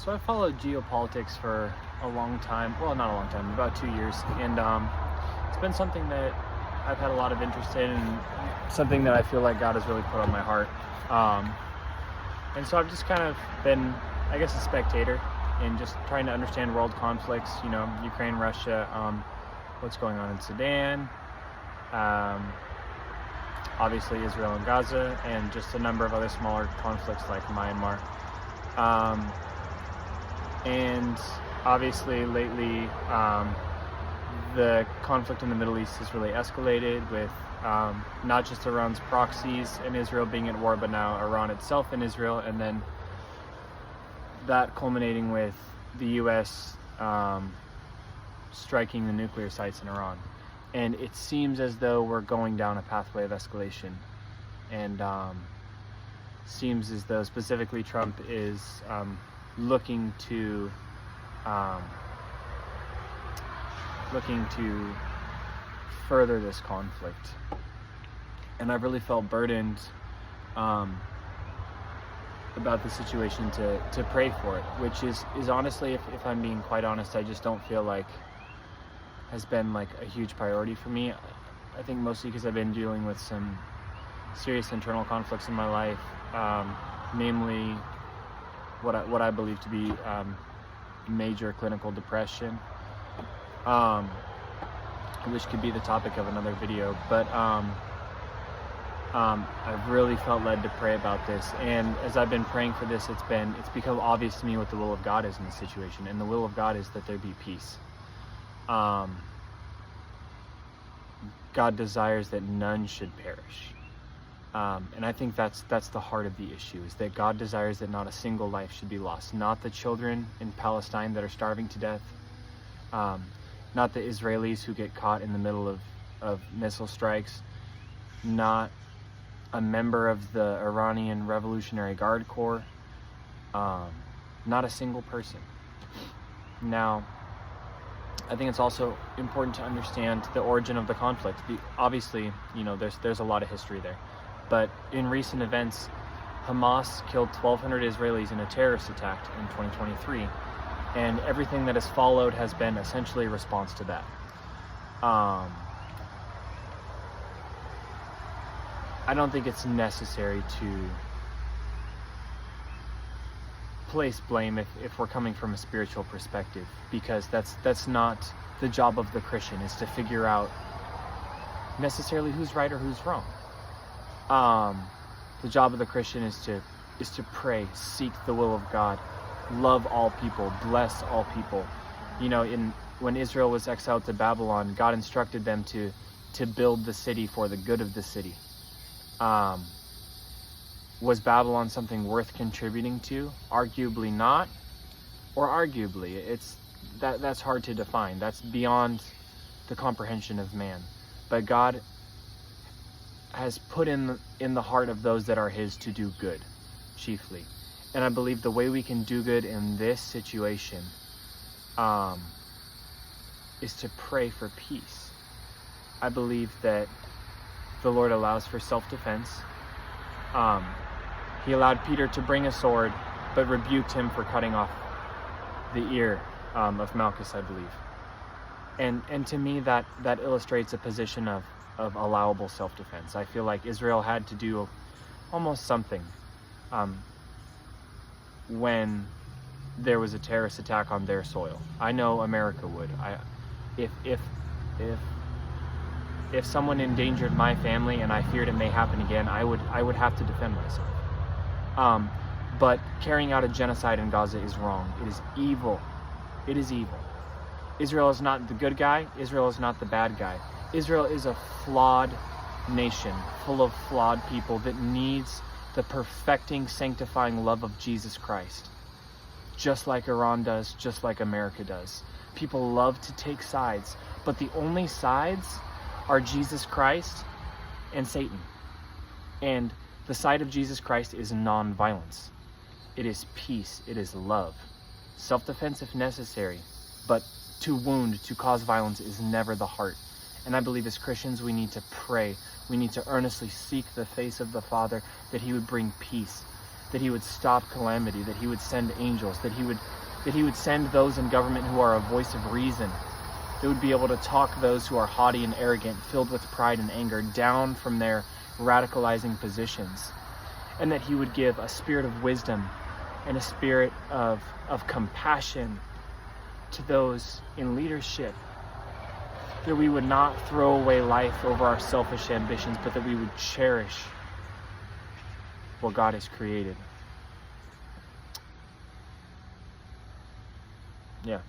So I followed geopolitics for a long time. Well, not a long time, about 2 years. And it's been something that I've had a lot of interest in, and something that I feel like God has really put on my heart. And so I've just kind of been, I guess, a spectator in just trying to understand world conflicts, Ukraine, Russia, what's going on in Sudan, obviously Israel and Gaza, and just a number of other smaller conflicts like Myanmar. And obviously lately, the conflict in the Middle East has really escalated with not just Iran's proxies and Israel being at war, but now Iran itself and Israel, and then that culminating with the U.S. Striking the nuclear sites in Iran. And it seems as though we're going down a pathway of escalation, and seems as though specifically Trump is looking to further this conflict. And I've really felt burdened about the situation to pray for it, which is honestly, if I'm being quite honest, I just don't feel like has been like a huge priority for me. I think mostly because I've been dealing with some serious internal conflicts in my life, namely what I believe to be major clinical depression, which could be the topic of another video. But I've really felt led to pray about this, and as I've been praying for this, it's become obvious to me what the will of God is in this situation, and the will of God is that there be peace. God desires that none should perish. And I think that's the heart of the issue, is that God desires that not a single life should be lost. Not the children in Palestine that are starving to death. Not the Israelis who get caught in the middle of missile strikes. Not a member of the Iranian Revolutionary Guard Corps. Not a single person. Now, I think it's also important to understand the origin of the conflict. Obviously, there's a lot of history there. But in recent events, Hamas killed 1,200 Israelis in a terrorist attack in 2023. And everything that has followed has been essentially a response to that. I don't think it's necessary to place blame if we're coming from a spiritual perspective, because that's not the job of the Christian, is to figure out necessarily who's right or who's wrong. The job of the Christian is to pray, seek the will of God, love all people, bless all people. When Israel was exiled to Babylon, God instructed them to build the city for the good of the city. Was Babylon something worth contributing to? Arguably not, or arguably. That's hard to define. That's beyond the comprehension of man. But God has put in the heart of those that are His to do good, chiefly. And I believe the way we can do good in this situation is to pray for peace. I believe that the Lord allows for self-defense. He allowed Peter to bring a sword, but rebuked him for cutting off the ear of Malchus, I believe. And to me, that illustrates a position of allowable self-defense. I feel like Israel had to do almost something when there was a terrorist attack on their soil. I know America would. If someone endangered my family and I feared it may happen again, I would have to defend myself. But carrying out a genocide in Gaza is wrong. It is evil. It is evil. Israel is not the good guy. Israel is not the bad guy. Israel is a flawed nation, full of flawed people that needs the perfecting, sanctifying love of Jesus Christ. Just like Iran does, just like America does. People love to take sides, but the only sides are Jesus Christ and Satan. And the side of Jesus Christ is non-violence. It is peace. It is love. Self-defense if necessary, but to wound, to cause violence is never the heart. And I believe as Christians we need to pray. We need to earnestly seek the face of the Father, that He would bring peace. that he would stop calamity, that he would send angels, that he would send those in government who are a voice of reason, that would be able to talk those who are haughty and arrogant, filled with pride and anger, down from their radicalizing positions, and that he would give a spirit of wisdom and a spirit of compassion to those in leadership, that we would not throw away life over our selfish ambitions, but that we would cherish what God has created. Yeah.